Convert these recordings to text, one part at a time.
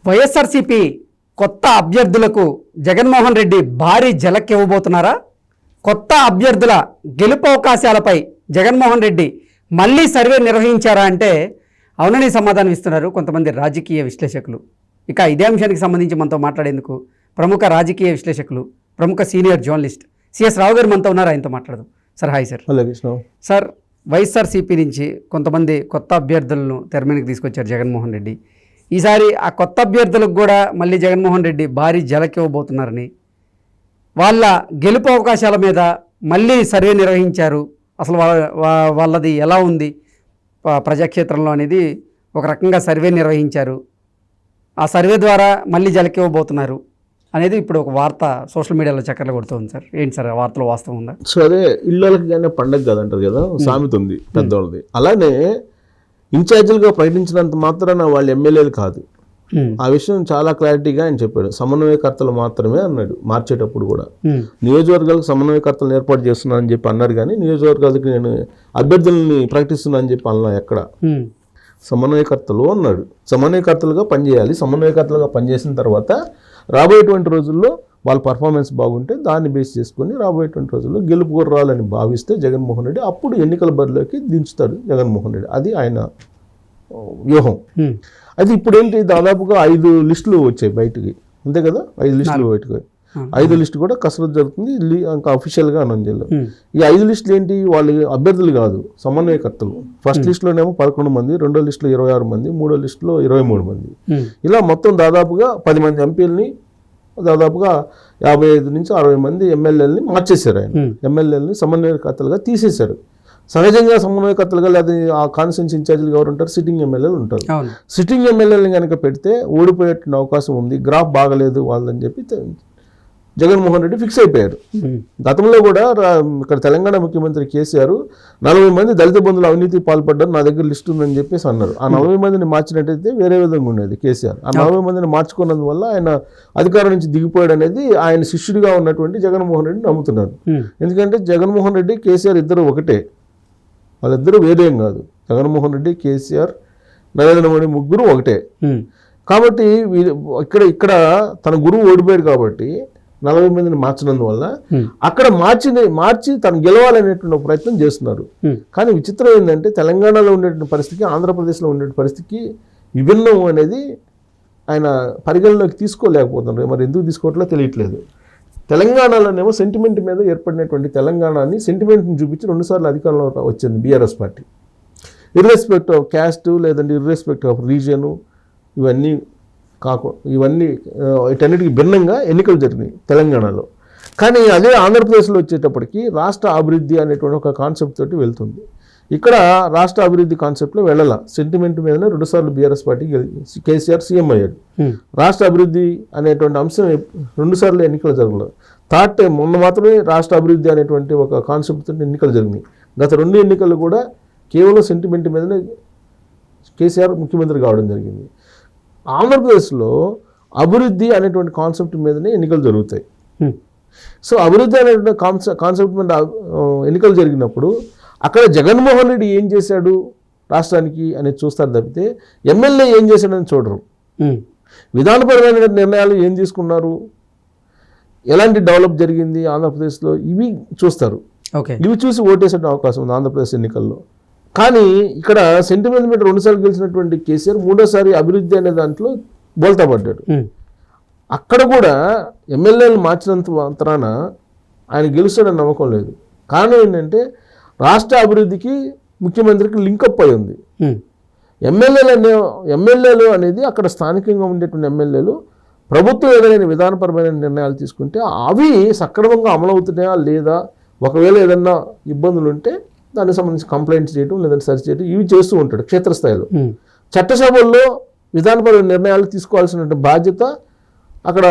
వైఎస్ఆర్సీపీ కొత్త అభ్యర్థులకు జగన్మోహన్ రెడ్డి భారీ ఝలక్ ఇవ్వబోతున్నారా? కొత్త అభ్యర్థుల గెలుపు అవకాశాలపై జగన్మోహన్ రెడ్డి మళ్ళీ సర్వే నిర్వహించారా అంటే అవునని సమాధానం ఇస్తున్నారు కొంతమంది రాజకీయ విశ్లేషకులు. ఇక ఇదే అంశానికి సంబంధించి మనతో మాట్లాడేందుకు ప్రముఖ రాజకీయ విశ్లేషకులు, ప్రముఖ సీనియర్ జర్నలిస్ట్ సిఎస్ రావు గారు మనతో ఉన్నారు. ఆయనతో మాట్లాడదాం. Sir hi sir. Sir, YSRCP నుంచి కొంతమంది కొత్త అభ్యర్థులను తెర మీదకి తీసుకొచ్చారు జగన్మోహన్ రెడ్డి. ఈసారి ఆ కొత్త అభ్యర్థులకు కూడా మళ్ళీ జగన్మోహన్ రెడ్డి భారీ ఝలక్ ఇవ్వబోతున్నారని, వాళ్ళ గెలుపు అవకాశాల మీద మళ్ళీ సర్వే నిర్వహించారు. అసలు వాళ్ళది ఎలా ఉంది ప్రజాక్షేత్రంలో అనేది ఒక రకంగా సర్వే నిర్వహించారు. ఆ సర్వే ద్వారా మళ్ళీ ఝలక్ ఇవ్వబోతున్నారు అనేది ఇప్పుడు ఒక వార్త సోషల్ మీడియాలో చక్కర్లు కొడుతుంది సార్. ఏంటి సార్, ఆ వార్తలో వాస్తవం ఉందా? సో అదే ఇళ్ళకి కానీ పండగ కాదంటారు కదా, సామెత ఉంది పెద్దవాళ్ళది. అలానే ఇన్ఛార్జీలుగా ప్రకటించినంత మాత్రాన వాళ్ళు ఎమ్మెల్యేలు కాదు. ఆ విషయం చాలా క్లారిటీగా ఆయన చెప్పాడు. సమన్వయకర్తలు మాత్రమే అన్నాడు మార్చేటప్పుడు కూడా. నియోజకవర్గాలకు సమన్వయకర్తలను ఏర్పాటు చేస్తున్నానని చెప్పి అన్నారు, కానీ నియోజకవర్గాలకి నేను అభ్యర్థులని ప్రకటిస్తున్నానని చెప్పి అన్నా ఎక్కడ. సమన్వయకర్తలు అన్నాడు. సమన్వయకర్తలుగా పనిచేయాలి. సమన్వయకర్తలుగా పనిచేసిన తర్వాత రాబోయేటువంటి రోజుల్లో వాళ్ళ పర్ఫార్మెన్స్ బాగుంటే దాన్ని బేస్ చేసుకుని రాబోయేటువంటి రోజుల్లో గెలుపు గుర్రాలని భావిస్తే జగన్మోహన్ రెడ్డి అప్పుడు ఎన్నికల బరిలోకి దించుతాడు జగన్మోహన్ రెడ్డి. అది ఆయన వ్యూహం. అయితే ఇప్పుడు ఏంటి, దాదాపుగా 5 లిస్టులు వచ్చాయి బయటికి, అంతే కదా? 5 లిస్టులు బయటకు. 5 లిస్టు కూడా కసరత్తు జరుగుతుంది, ఇంకా అఫీషియల్గా అనౌన్స్ చేయలేదు. ఈ 5 లిస్టులు ఏంటి, వాళ్ళు అభ్యర్థులు కాదు, సమన్వయకర్తలు. ఫస్ట్ లిస్టులోనేమో 11 మంది, రెండో లిస్టులో 26 మంది, మూడో లిస్టులో 23 మంది. ఇలా మొత్తం దాదాపుగా 10 మంది ఎంపీలని, దాదాపుగా 55 నుంచి 60 మంది ఎమ్మెల్యేలని మార్చేశారు. ఆయన ఎమ్మెల్యేలని సమన్వయకర్తలుగా తీసేశారు. సహజంగా సమన్వయకర్తలుగా లేదా ఆ కాన్స్టిట్యూన్సీ ఇన్ఛార్జీలుగా ఎవరు ఉంటారు? సిట్టింగ్ ఎమ్మెల్యేలు ఉంటారు. సిట్టింగ్ ఎమ్మెల్యేలను కనుక పెడితే ఓడిపోయే అవకాశం ఉంది, గ్రాఫ్ బాగలేదు వాళ్ళని చెప్పి జగన్మోహన్ రెడ్డి ఫిక్స్ అయిపోయారు. గతంలో కూడా ఇక్కడ తెలంగాణ ముఖ్యమంత్రి కేసీఆర్ 40 మంది దళిత బంధువులు అవినీతి పాల్పడ్డారు, నా దగ్గర లిస్ట్ ఉందని చెప్పేసి అన్నారు. ఆ 40 మందిని మార్చినట్టయితే వేరే విధంగా ఉండేది కేసీఆర్. ఆ 40 మందిని మార్చుకున్నందువల్ల ఆయన అధికారం నుంచి దిగిపోయాడు అనేది ఆయన శిష్యుడిగా ఉన్నటువంటి జగన్మోహన్ రెడ్డి నమ్ముతున్నారు. ఎందుకంటే జగన్మోహన్ రెడ్డి కేసీఆర్ ఇద్దరు ఒకటే, వాళ్ళిద్దరూ వేరేం కాదు. జగన్మోహన్ రెడ్డి, కేసీఆర్, నరేంద్ర మోడీ ముగ్గురు ఒకటే. కాబట్టి ఇక్కడ తన గురువు ఓడిపోయాడు కాబట్టి 40 మందిని మార్చినందువల్ల అక్కడ మార్చి తను గెలవాలనేటువంటి ప్రయత్నం చేస్తున్నారు. కానీ విచిత్రం ఏంటంటే తెలంగాణలో ఉండేటువంటి పరిస్థితికి ఆంధ్రప్రదేశ్లో ఉండే పరిస్థితికి విభిన్నం అనేది ఆయన పరిగణలోకి తీసుకోలేకపోతున్నారు. మరి ఎందుకు తీసుకోవట్లే తెలియట్లేదు. తెలంగాణలోనేమో సెంటిమెంట్ మీద ఏర్పడినటువంటి తెలంగాణని సెంటిమెంట్ని చూపించి 2 సార్లు అధికారంలో వచ్చింది బీఆర్ఎస్ పార్టీ. ఇర్రెస్పెక్ట్ ఆఫ్ క్యాస్ట్ లేదంటే ఇర్రెస్పెక్ట్ ఆఫ్ రీజియను ఇవన్నీ వీటన్నిటికి భిన్నంగా ఎన్నికలు జరిగినాయి తెలంగాణలో. కానీ అదే ఆంధ్రప్రదేశ్లో వచ్చేటప్పటికి రాష్ట్ర అభివృద్ధి అనేటువంటి ఒక కాన్సెప్ట్ తోటి వెళ్తుంది. ఇక్కడ రాష్ట్ర అభివృద్ధి కాన్సెప్ట్లో వెళ్ళాల, సెంటిమెంట్ మీదనే 2 సార్లు బీఆర్ఎస్ పార్టీ కేసీఆర్ సీఎం అయ్యాడు. రాష్ట్ర అభివృద్ధి అనేటువంటి అంశం 2 సార్లు ఎన్నికలు జరగలేదు. థర్డ్ టైం మొన్న మాత్రమే రాష్ట్ర అభివృద్ధి అనేటువంటి ఒక కాన్సెప్ట్ తోటి ఎన్నికలు జరిగినాయి. గత 2 ఎన్నికలు కూడా కేవలం సెంటిమెంట్ మీదనే కేసీఆర్ ముఖ్యమంత్రి కావడం జరిగింది. ఆంధ్రప్రదేశ్లో అభివృద్ధి అనేటువంటి కాన్సెప్ట్ మీదనే ఎన్నికలు జరుగుతాయి. సో అభివృద్ధి అనేటువంటి కాన్సెప్ట్ మీద ఎన్నికలు జరిగినప్పుడు అక్కడ జగన్మోహన్ రెడ్డి ఏం చేశాడు రాష్ట్రానికి అనేది చూస్తారు తప్పితే ఎమ్మెల్యే ఏం చేశాడని చూడరు. విధానపరమైన నిర్ణయాలు ఏం తీసుకున్నారు, ఎలాంటి డెవలప్ జరిగింది ఆంధ్రప్రదేశ్లో, ఇవి చూస్తారు. ఇవి చూసి ఓటేసే అవకాశం ఉంది ఆంధ్రప్రదేశ్ ఎన్నికల్లో. కానీ ఇక్కడ సెంటిమెంట్ మీద 2 సార్లు గెలిచినటువంటి కేసీఆర్ 3వ సారి అభివృద్ధి అనే దాంట్లో బోల్తా పడ్డాడు. అక్కడ కూడా ఎమ్మెల్యేలు మార్చినంత మాత్రాన ఆయన గెలుస్తాడని నమ్మకం లేదు. కారణం ఏంటంటే రాష్ట్ర అభివృద్ధికి ముఖ్యమంత్రికి లింకప్ అయి ఉంది. ఎమ్మెల్యేలు అనేది అక్కడ స్థానికంగా ఉండేటువంటి ఎమ్మెల్యేలు ప్రభుత్వం ఏదైనా విధానపరమైన నిర్ణయాలు తీసుకుంటే అవి సక్రమంగా అమలవుతున్నాయా లేదా, ఒకవేళ ఏదన్నా ఇబ్బందులు ఉంటే దానికి సంబంధించి కంప్లైంట్స్ చేయడం లేదంటే సరి చేయడం ఇవి చేస్తూ ఉంటాడు క్షేత్రస్థాయిలో. చట్టసభల్లో విధానపరమైన నిర్ణయాలు తీసుకోవాల్సిన బాధ్యత అక్కడ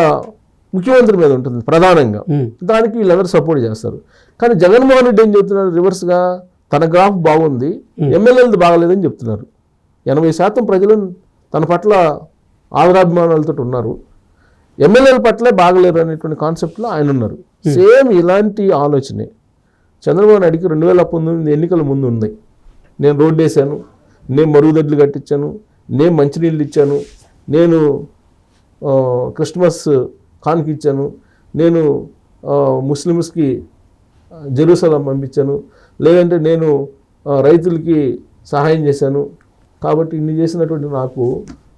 ముఖ్యమంత్రి మీద ఉంటుంది ప్రధానంగా. దానికి వీళ్ళందరూ సపోర్ట్ చేస్తారు. కానీ జగన్మోహన్ రెడ్డి ఏం చెప్తున్నారు, రివర్స్గా తన గ్రాఫ్ బాగుంది, ఎమ్మెల్యేలది బాగలేదని చెప్తున్నారు. 80% ప్రజలు తన పట్ల ఆదరాభిమానాలతో ఉన్నారు, ఎమ్మెల్యేల పట్లే బాగలేరు అనేటువంటి కాన్సెప్ట్లో ఆయన ఉన్నారు. సేమ్ ఇలాంటి ఆలోచనే చంద్రబాబు నాయుడికి 2019 ఎన్నికల ముందు ఉంది. నేను రోడ్డు వేసాను, నేను మరుగుదొడ్లు కట్టించాను, నేను మంచినీళ్ళు ఇచ్చాను, నేను క్రిస్మస్ కానుక ఇచ్చాను, నేను ముస్లిమ్స్కి జెరూసలం పంపించాను, లేదంటే నేను రైతులకి సహాయం చేశాను, కాబట్టి ఇన్ని చేసినటువంటి నాకు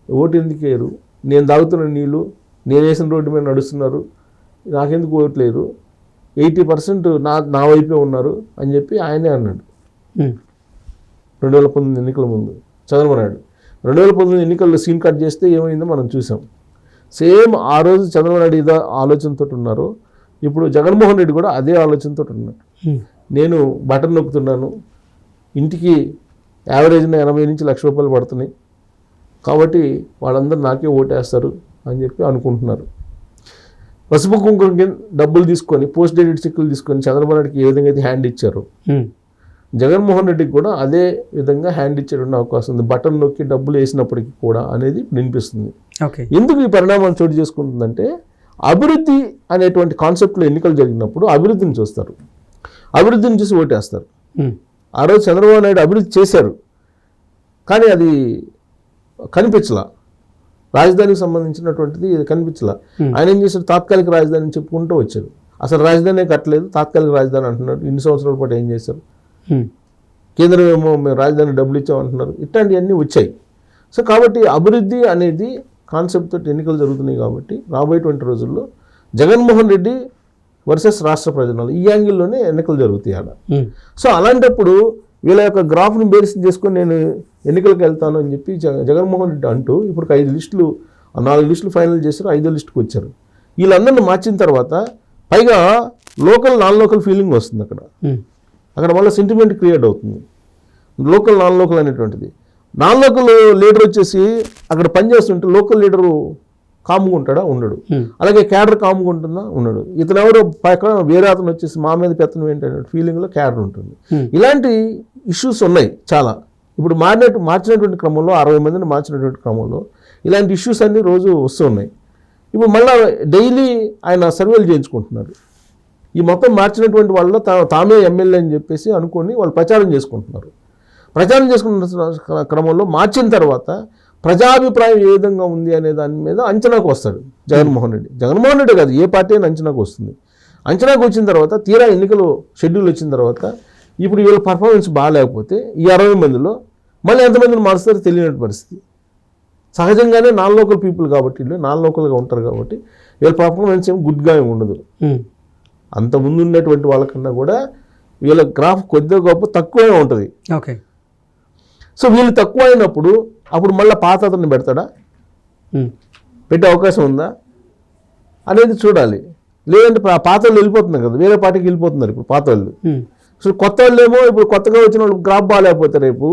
ఓటు ఎందుకు వేయరు, నేను తాగుతున్న నీళ్ళు నేను వేసిన రోడ్డు మీద నడుస్తున్నారు, నాకెందుకు ఓట్లేరు, 80% నా వైపే ఉన్నారు అని చెప్పి ఆయనే అన్నాడు 2019 ఎన్నికల ముందు చంద్రబాబు నాయుడు. 2019 ఎన్నికల్లో సీన్ కట్ చేస్తే ఏమైందో మనం చూసాం. సేమ్ ఆ రోజు చంద్రబాబు నాయుడు ఇదే ఆలోచనతో ఉన్నారు, ఇప్పుడు జగన్మోహన్ రెడ్డి కూడా అదే ఆలోచనతో ఉన్నారు. నేను బటన్ నొక్కుతున్నాను, ఇంటికి యావరేజ్న 80 నుంచి 1,00,000 రూపాయలు పడుతున్నాయి, కాబట్టి వాళ్ళందరూ నాకే ఓటేస్తారు అని చెప్పి అనుకుంటున్నారు. పసుపు కుంకుమకి డబ్బులు తీసుకొని పోస్ట్ డేటెడ్ చెక్కులు తీసుకొని చంద్రబాబు నాయుడికి ఏ విధంగా అయితే హ్యాండ్ ఇచ్చారు, జగన్మోహన్ రెడ్డికి కూడా అదే విధంగా హ్యాండ్ ఇచ్చేటువంటి అవకాశం ఉంది, బటన్ నొక్కి డబ్బులు వేసినప్పటికీ కూడా అనేది వినిపిస్తుంది. ఎందుకు ఈ పరిణామాలు చోటు చేసుకుంటుందంటే అభివృద్ధి అనేటువంటి కాన్సెప్ట్లో ఎన్నికలు జరిగినప్పుడు అభివృద్ధిని చూస్తారు, అభివృద్ధిని చూసి ఓటేస్తారు. ఆ రోజు చంద్రబాబు నాయుడు అభివృద్ధి చేశారు, కానీ అది కనిపించలా, రాజధానికి సంబంధించినటువంటిది కనిపించలా. ఆయన ఏం చేశారు, తాత్కాలిక రాజధాని చెప్పుకుంటూ వచ్చారు, అసలు రాజధానే కట్టలేదు, తాత్కాలిక రాజధాని అంటున్నారు. ఇన్ని సంవత్సరాల పాటు ఏం చేశారు, కేంద్రం ఏమో మేము రాజధాని డబ్బులు ఇచ్చామంటున్నారు, ఇట్లాంటివన్నీ వచ్చాయి. సో కాబట్టి అభివృద్ధి అనేది కాన్సెప్ట్ తోటి ఎన్నికలు జరుగుతున్నాయి. కాబట్టి రాబోయేటువంటి రోజుల్లో జగన్మోహన్ రెడ్డి వర్సెస్ రాష్ట్ర ప్రజలు ఈ యాంగిల్లోనే ఎన్నికలు జరుగుతాయి ఆడ. సో అలాంటప్పుడు వీళ్ళ యొక్క గ్రాఫ్ని బేస్ చేసుకొని నేను ఎన్నికలకు వెళ్తాను అని చెప్పి జగన్మోహన్ రెడ్డి అంటూ ఇప్పుడు 5 లిస్టులు 4 లిస్టులు ఫైనల్ చేశారు, 5వ లిస్టుకి వచ్చారు. వీళ్ళందరినీ మార్చిన తర్వాత పైగా లోకల్ నాన్ లోకల్ ఫీలింగ్ వస్తుంది అక్కడ మళ్ళీ సెంటిమెంట్ క్రియేట్ అవుతుంది. లోకల్ నాన్ లోకల్ అనేటువంటిది, నాన్ లోకల్ లీడర్ వచ్చేసి అక్కడ పనిచేస్తుంటే లోకల్ లీడరు కాముగా ఉంటాడా, ఉండడు. అలాగే క్యాడర్ కాముగా ఉంటుందా, ఉండడు. ఇతను ఎవరో పక్కన వేరే అతను వచ్చేసి మా మీద పెత్తనం ఏంటనే ఫీలింగ్లో క్యాడర్ ఉంటుంది. ఇలాంటి ఇష్యూస్ ఉన్నాయి చాలా. ఇప్పుడు మార్చినటువంటి క్రమంలో 60 మందిని మార్చినటువంటి క్రమంలో ఇలాంటి ఇష్యూస్ అన్నీ రోజు వస్తూ ఉన్నాయి. ఇప్పుడు మళ్ళీ డైలీ ఆయన సర్వేలు చేయించుకుంటున్నారు. ఈ మొత్తం మార్చినటువంటి వాళ్ళలో తామే ఎమ్మెల్యే అని చెప్పేసి అనుకొని వాళ్ళు ప్రచారం చేసుకుంటున్నారు. ప్రచారం చేసుకున్న క్రమంలో మార్చిన తర్వాత ప్రజాభిప్రాయం ఏ విధంగా ఉంది అనే దాని మీద అంచనాకు వస్తాడు జగన్మోహన్ రెడ్డి. జగన్మోహన్ రెడ్డి కాదు, ఏ పార్టీ అయినా అంచనాకు వస్తుంది. అంచనాకు వచ్చిన తర్వాత తీరా ఎన్నికలు షెడ్యూల్ వచ్చిన తర్వాత ఇప్పుడు వీళ్ళ పర్ఫార్మెన్స్ బాగాలేకపోతే ఈ 60 మందిలో మళ్ళీ ఎంతమందిని మారుస్తారో తెలియని పరిస్థితి. సహజంగానే నాన్ లోకల్ పీపుల్ కాబట్టి వీళ్ళు నాన్ లోకల్గా ఉంటారు కాబట్టి వీళ్ళ పర్ఫార్మెన్స్ ఏమి గుడ్గా ఏమి ఉండదు. అంత ముందు ఉన్నటువంటి వాళ్ళకన్నా కూడా వీళ్ళ గ్రాఫ్ కొద్దిగా గొప్ప తక్కువే ఉంటుంది. సో వీళ్ళు తక్కువ అయినప్పుడు అప్పుడు మళ్ళీ పాత అతన్ని పెడతాడా, పెట్టే అవకాశం ఉందా అనేది చూడాలి. లేదంటే పాత వాళ్ళు వెళ్ళిపోతున్నారు కదా, వేరే పార్టీకి వెళ్ళిపోతున్నారు ఇప్పుడు పాత వాళ్ళు. సో కొత్త వాళ్ళు ఏమో ఇప్పుడు కొత్తగా వచ్చిన వాళ్ళు గ్రాఫ్ బాగాలేకపోతే రేపు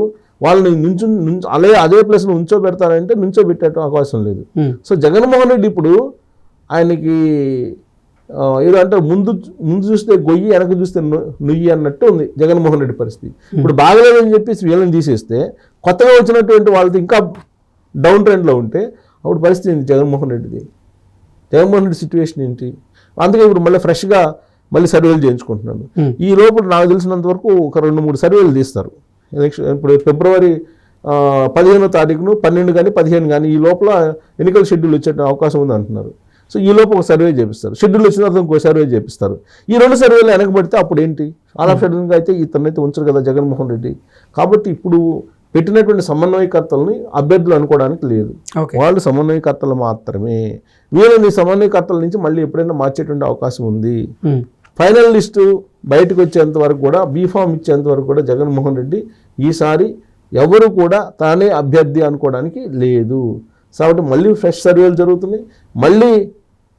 వాళ్ళని అదే ప్లేస్లో నుంచోబెడతారంటే నుంచోబెట్టే అవకాశం లేదు. సో జగన్మోహన్ రెడ్డి ఇప్పుడు ఆయనకి ఏదో అంటే ముందు చూస్తే గొయ్యి, వెనక చూస్తే నుయ్యి అన్నట్టు ఉంది జగన్మోహన్ రెడ్డి పరిస్థితి. ఇప్పుడు బాగలేదని చెప్పేసి వీళ్ళని తీసేస్తే కొత్తగా వచ్చినటువంటి వాళ్ళతో ఇంకా డౌన్ ట్రెండ్లో ఉంటే అప్పుడు పరిస్థితి ఏంటి జగన్మోహన్ రెడ్డిది? జగన్మోహన్ రెడ్డి సిచ్యువేషన్ ఏంటి? అందుకే ఇప్పుడు మళ్ళీ ఫ్రెష్గా మళ్ళీ సర్వేలు చేయించుకుంటున్నాను. ఈ లోపల నాకు తెలిసినంత వరకు ఒక 2-3 సర్వేలు తీస్తారు. ఎలక్షన్ ఇప్పుడు ఫిబ్రవరి 15వ తారీఖును 12 కానీ 15 కానీ ఈ లోపల ఎన్నికల షెడ్యూల్ వచ్చే అవకాశం ఉంది అంటున్నారు. సో ఈ లోపు ఒక సర్వే చేపిస్తారు, షెడ్యూల్ వచ్చిన తర్వాత ఇంకో సర్వే చేపిస్తారు. ఈ 2 సర్వేలు వెనకబడితే అప్పుడు ఏంటి? ఆల్ ఆఫ్ సడన్గా అయితే ఇతనైతే ఉంచరు కదా జగన్మోహన్ రెడ్డి. కాబట్టి ఇప్పుడు పెట్టినటువంటి సమన్వయకర్తలని అభ్యర్థులు అనుకోవడానికి లేదు, వాళ్ళు సమన్వయకర్తలు మాత్రమే. వీళ్ళని సమన్వయకర్తల నుంచి మళ్ళీ ఎప్పుడైనా మార్చేటువంటి అవకాశం ఉంది. ఫైనల్ లిస్టు బయటకు వచ్చేంత వరకు కూడా, బీఫామ్ ఇచ్చేంత వరకు కూడా జగన్మోహన్ రెడ్డి ఈసారి ఎవరు కూడా తానే అభ్యర్థి అనుకోవడానికి లేదు. కాబట్టి మళ్ళీ ఫ్రెష్ సర్వేలు జరుగుతున్నాయి, మళ్ళీ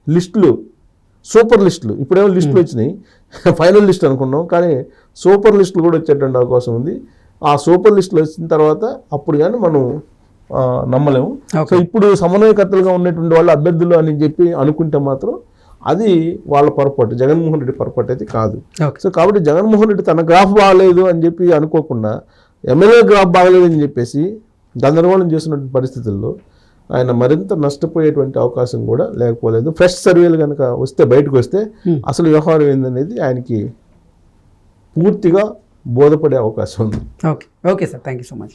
లిస్టులు, సూపర్ లిస్టులు. ఇప్పుడేమో లిస్టులు వచ్చినాయి, ఫైనల్ లిస్ట్ అనుకున్నాం, కానీ సూపర్ లిస్టులు కూడా వచ్చేటువంటి అవకాశం ఉంది. ఆ సూపర్ లిస్టులు వచ్చిన తర్వాత అప్పుడు కానీ మనం నమ్మలేము. సో ఇప్పుడు సమన్వయకర్తలుగా ఉన్నటువంటి వాళ్ళు అభ్యర్థులు అని చెప్పి అనుకుంటే మాత్రం అది వాళ్ళ పొరపాటు, జగన్మోహన్ రెడ్డి పొరపాటు అయితే కాదు. సో కాబట్టి జగన్మోహన్ రెడ్డి తన గ్రాఫ్ బాగలేదు అని చెప్పి అనుకోకుండా ఎమ్మెల్యే గ్రాఫ్ బాగలేదు అని చెప్పేసి గందరగోళం చేసినటువంటి పరిస్థితుల్లో ఆయన మరింత నష్టపోయేటువంటి అవకాశం కూడా లేకపోలేదు. ఫ్రెష్ సర్వేలు కనుక వస్తే, బయటకు వస్తే అసలు వ్యవహారం ఏందనేది ఆయనకి పూర్తిగా బోధపడే అవకాశం ఉంది. Okay sir, thank you so much.